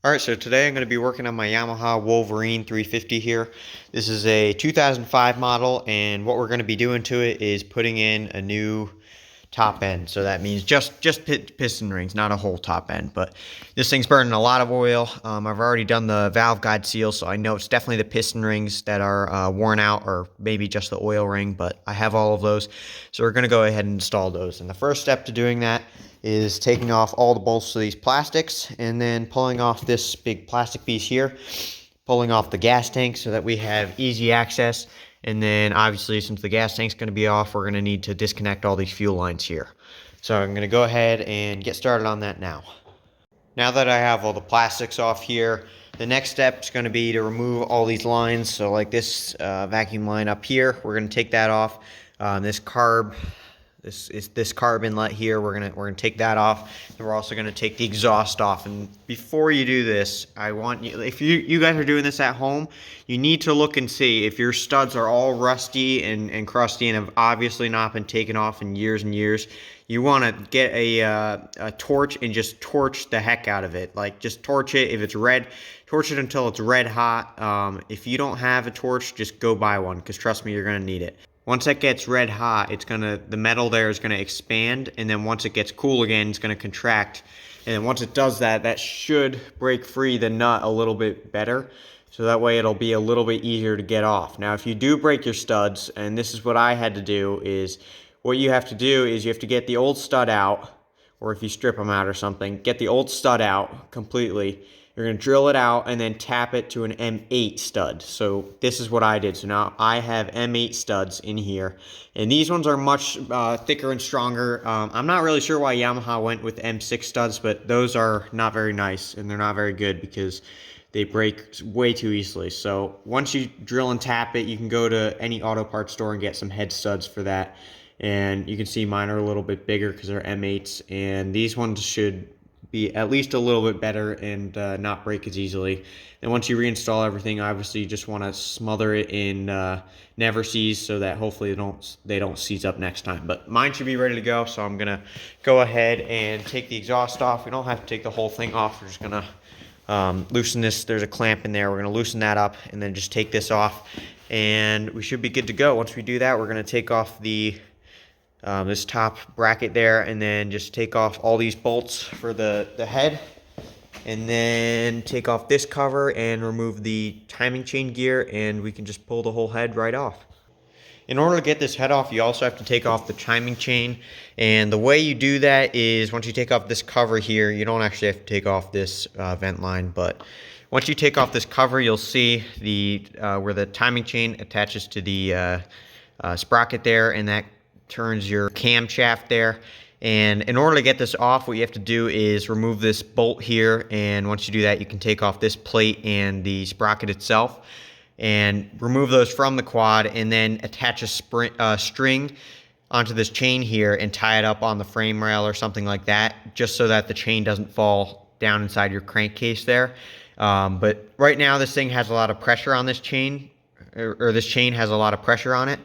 Alright, so today I'm going to be working on my Yamaha Wolverine 350 here. This is a 2005 model, and what we're going to be doing to it is putting in a new top end. So that means just piston rings, not a whole top end. But this thing's burning a lot of oil. I've already done the valve guide seal, so I know it's definitely the piston rings that are worn out, or maybe just the oil ring, but I have all of those. So we're going to go ahead and install those. And the first step to doing that is taking off all the bolts of these plastics and then pulling off this big plastic piece here, pulling off the gas tank so that we have easy access. And then obviously, since the gas tank's going to be off, we're going to need to disconnect all these fuel lines here. So I'm going to go ahead and get started on that now. Now that I have all the plastics off here, the next step is going to be to remove all these lines. So like this vacuum line up here, we're going to take that off. This carb inlet here, we're gonna take that off, and we're also gonna take the exhaust off. And before you do this, I want you, if you guys are doing this at home, you need to look and see if your studs are all rusty and crusty and have obviously not been taken off in years and years. You want to get a torch and just torch the heck out of it. Like, just torch it. If it's red, torch it until it's red hot. If you don't have a torch, just go buy one, because trust me, you're gonna need it. Once that gets red hot, the metal there is gonna expand, and then once it gets cool again, it's gonna contract. And then once it does that, that should break free the nut a little bit better. So that way it'll be a little bit easier to get off. Now, if you do break your studs, and this is what I had to do, is what you have to do is you have to get the old stud out, or if you strip them out or something, get the old stud out completely. You're going to drill it out and then tap it to an M8 stud. So this is what I did. So now I have M8 studs in here. And these ones are much thicker and stronger. I'm not really sure why Yamaha went with M6 studs, but those are not very nice and they're not very good because they break way too easily. So once you drill and tap it, you can go to any auto parts store and get some head studs for that. And you can see mine are a little bit bigger because they're M8s. And these ones should be at least a little bit better and not break as easily. And once you reinstall everything, obviously you just want to smother it in never seize so that hopefully they don't seize up next time. But mine should be ready to go, so I'm gonna go ahead and take the exhaust off. We don't have to take the whole thing off. We're just gonna loosen this. There's a clamp in there. We're gonna loosen that up and then just take this off, and we should be good to go. Once we do that, we're gonna take off this top bracket there, and then just take off all these bolts for the head, and then take off this cover and remove the timing chain gear, and we can just pull the whole head right off. In order to get this head off, you also have to take off the timing chain, and the way you do that is once you take off this cover here, you don't actually have to take off this vent line, but once you take off this cover, you'll see where the timing chain attaches to the sprocket there, and that turns your camshaft there. And in order to get this off, what you have to do is remove this bolt here, and once you do that, you can take off this plate and the sprocket itself and remove those from the quad, and then attach a string onto this chain here and tie it up on the frame rail or something like that, just so that the chain doesn't fall down inside your crankcase there. But right now this thing has a lot of pressure on this chain, or this chain has a lot of pressure on it.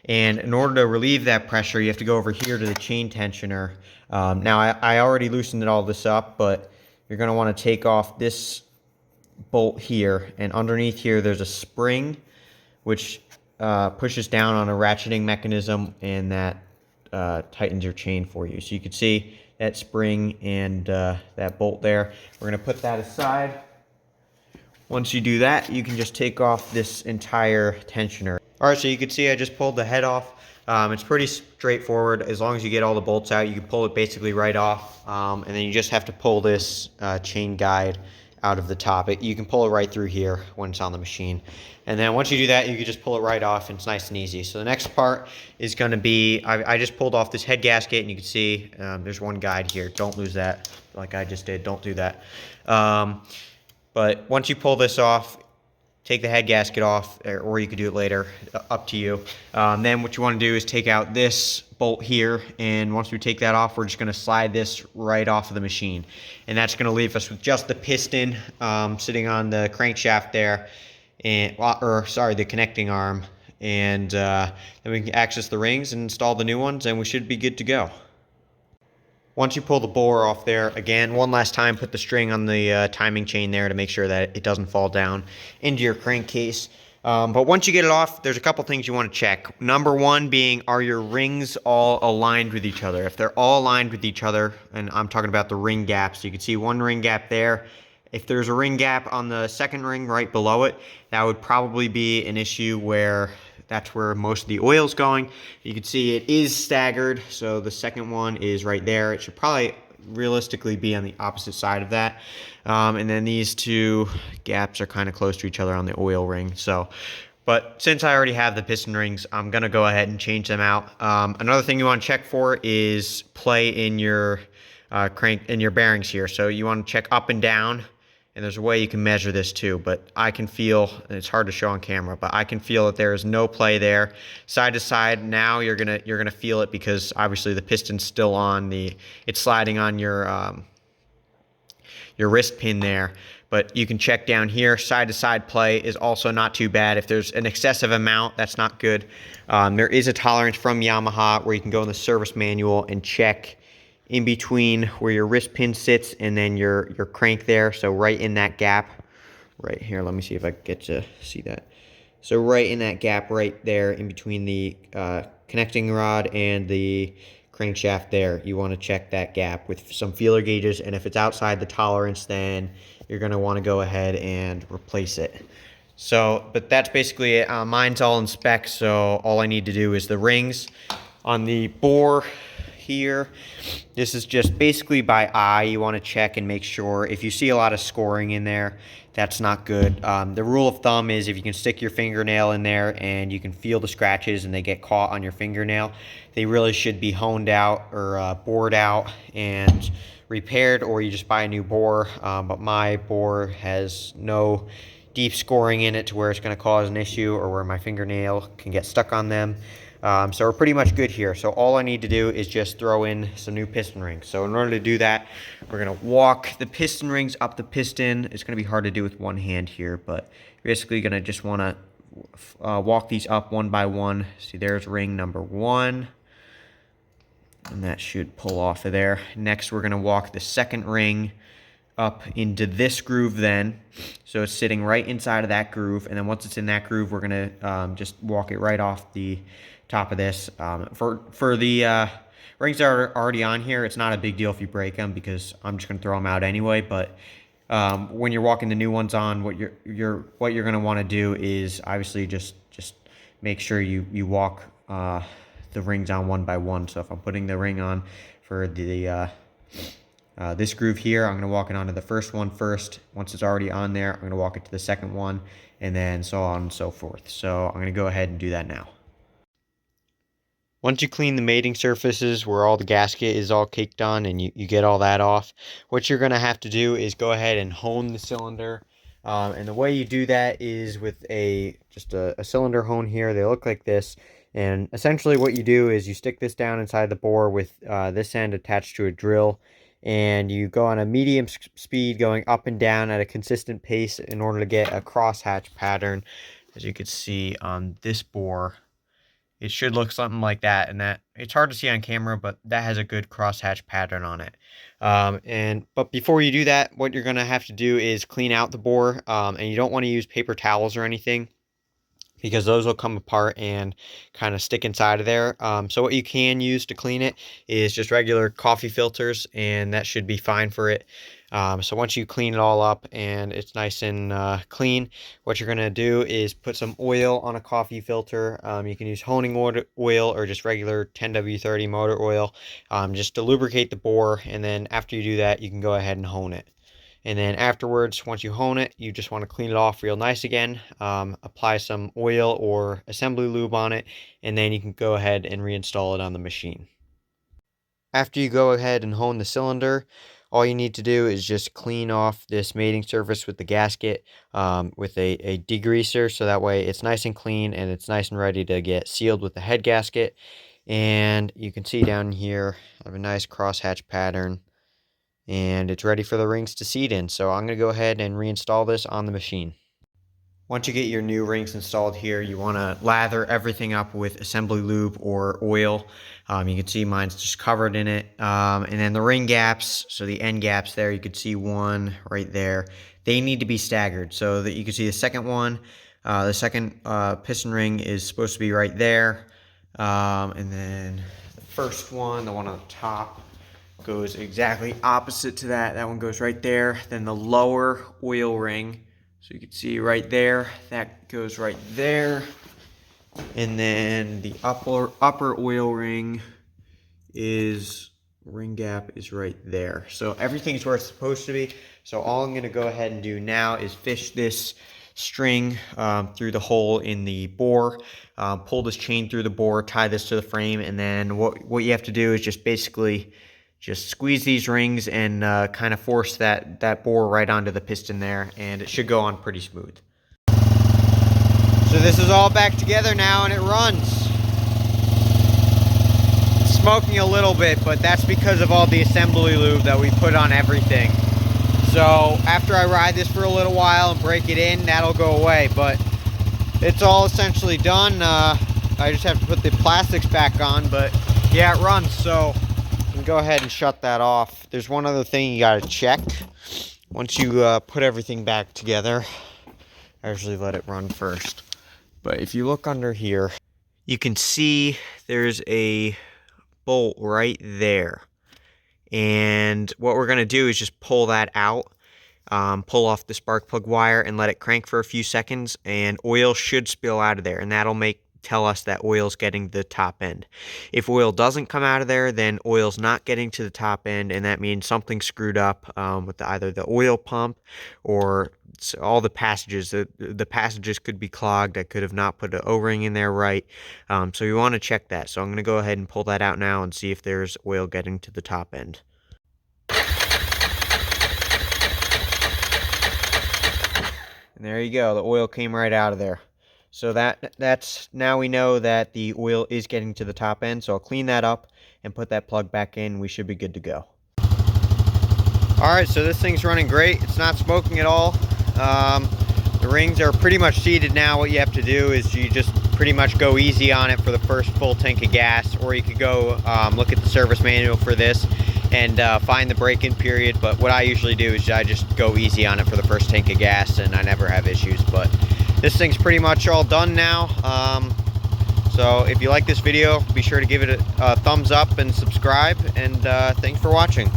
And in order to relieve that pressure, you have to go over here to the chain tensioner. Now, I already loosened all this up, but you're going to want to take off this bolt here. And underneath here, there's a spring, which pushes down on a ratcheting mechanism, and that tightens your chain for you. So you can see that spring and that bolt there. We're going to put that aside. Once you do that, you can just take off this entire tensioner. Alright, so you can see I just pulled the head off. It's pretty straightforward. As long as you get all the bolts out, you can pull it basically right off. And then you just have to pull this chain guide out of the top. You can pull it right through here when it's on the machine. And then once you do that, you can just pull it right off, and it's nice and easy. So the next part is going to be, I just pulled off this head gasket, and you can see there's one guide here. Don't lose that like I just did. Don't do that. But once you pull this off, take the head gasket off, or you could do it later, up to you. Then what you want to do is take out this bolt here, and once we take that off, we're just going to slide this right off of the machine. And that's going to leave us with just the piston sitting on the crankshaft there, the connecting arm. And then we can access the rings and install the new ones, and we should be good to go. Once you pull the bore off there, again, one last time, put the string on the timing chain there to make sure that it doesn't fall down into your crankcase. But once you get it off, there's a couple things you want to check. Number one being, are your rings all aligned with each other? If they're all aligned with each other, and I'm talking about the ring gaps, you can see one ring gap there. If there's a ring gap on the second ring right below it, that would probably be an issue where that's where most of the oil is going. You can see it is staggered, so the second one is right there. It should probably realistically be on the opposite side of that. And then these two gaps are kind of close to each other on the oil ring. But since I already have the piston rings, I'm going to go ahead and change them out. Another thing you want to check for is play in your bearings here. So you want to check up and down. And there's a way you can measure this too, but I can feel, and it's hard to show on camera, but I can feel that there is no play there. Side to side, now you're gonna feel it because obviously the piston's still on it's sliding on your wrist pin there. But you can check down here. Side to side play is also not too bad. If there's an excessive amount, that's not good. There is a tolerance from Yamaha where you can go in the service manual and check in between where your wrist pin sits and then your crank there. So right in that gap, right here, let me see if I can get to see that. So right in that gap right there in between the connecting rod and the crankshaft there, you want to check that gap with some feeler gauges, and if it's outside the tolerance, then you're going to want to go ahead and replace it. So, but that's basically it. Mine's all in spec, so all I need to do is the rings on the bore here. This is just basically by eye. You want to check and make sure. If you see a lot of scoring in there, that's not good. The rule of thumb is if you can stick your fingernail in there and you can feel the scratches and they get caught on your fingernail, they really should be honed out or bored out and repaired, or you just buy a new bore. But my bore has no deep scoring in it to where it's going to cause an issue or where my fingernail can get stuck on them. So we're pretty much good here. So all I need to do is just throw in some new piston rings. So in order to do that, we're going to walk the piston rings up the piston. It's going to be hard to do with one hand here, but basically going to just want to walk these up one by one. See, there's ring number one, and that should pull off of there. Next, we're going to walk the second ring up into this groove then. So it's sitting right inside of that groove, and then once it's in that groove, we're going to just walk it right off the top of this. For the rings that are already on here, it's not a big deal if you break them because I'm just going to throw them out anyway. But when you're walking the new ones on, what you're going to want to do is obviously just make sure you walk the rings on one by one. So if I'm putting the ring on for the this groove here, I'm going to walk it onto the first one first. Once it's already on there, I'm going to walk it to the second one, and then so on and so forth. So I'm going to go ahead and do that now. Once you clean the mating surfaces where all the gasket is all caked on and you get all that off, what you're going to have to do is go ahead and hone the cylinder. And the way you do that is with just a cylinder hone here. They look like this. And essentially what you do is you stick this down inside the bore with this end attached to a drill. And you go on a medium speed going up and down at a consistent pace in order to get a crosshatch pattern. As you can see on this bore, it should look something like that, and that it's hard to see on camera, but that has a good crosshatch pattern on it. But before you do that, what you're going to have to do is clean out the bore, and you don't want to use paper towels or anything, because those will come apart and kind of stick inside of there. So what you can use to clean it is just regular coffee filters, and that should be fine for it. So once you clean it all up and it's nice and clean, what you're going to do is put some oil on a coffee filter. You can use honing oil or just regular 10W30 motor oil, just to lubricate the bore. And then after you do that, you can go ahead and hone it. And then afterwards, once you hone it, you just want to clean it off real nice again. Apply some oil or assembly lube on it, and then you can go ahead and reinstall it on the machine. After you go ahead and hone the cylinder, all you need to do is just clean off this mating surface with the gasket with a degreaser, so that way it's nice and clean and it's nice and ready to get sealed with the head gasket. And you can see down here, I have a nice crosshatch pattern, and it's ready for the rings to seat in. So I'm going to go ahead and reinstall this on the machine. once you get your new rings installed here, you want to lather everything up with assembly lube or oil. You can see mine's just covered in it. And then the ring gaps, so the end gaps there, you can see one right there. They need to be staggered so that you can see the second one. The second piston ring is supposed to be right there. And then the first one, the one on the top, goes exactly opposite to that. That one goes right there. Then the lower oil ring, so you can see right there, that goes right there. And then the upper oil ring gap is right there. So everything's where it's supposed to be. So all I'm gonna go ahead and do now is fish this string through the hole in the bore, pull this chain through the bore, tie this to the frame, and then what you have to do is just basically just squeeze these rings and kind of force that bore right onto the piston there, and it should go on pretty smooth. So this is all back together now and it runs. It's smoking a little bit, but that's because of all the assembly lube that we put on everything. So after I ride this for a little while and break it in, that'll go away, but it's all essentially done. I just have to put the plastics back on, but yeah, it runs. So go ahead and shut that off. There's one other thing you got to check. Once you put everything back together, I usually let it run first. But if you look under here, you can see there's a bolt right there. And what we're going to do is just pull that out, pull off the spark plug wire and let it crank for a few seconds, and oil should spill out of there, and that'll tell us that oil's getting the top end. If oil doesn't come out of there, then oil's not getting to the top end, and that means something screwed up with either the oil pump or all the passages. The passages could be clogged. I could have not put an O-ring in there right. So you want to check that. So I'm going to go ahead and pull that out now and see if there's oil getting to the top end. And there you go. The oil came right out of there. So that's now we know that the oil is getting to the top end. So I'll clean that up and put that plug back in. We should be good to go. All right, so this thing's running great. It's not smoking at all. The rings are pretty much seated now. What you have to do is you just pretty much go easy on it for the first full tank of gas, or you could go look at the service manual for this and find the break-in period. But what I usually do is I just go easy on it for the first tank of gas, and I never have issues. But this thing's pretty much all done now. So if you like this video, be sure to give it a thumbs up and subscribe, and thanks for watching.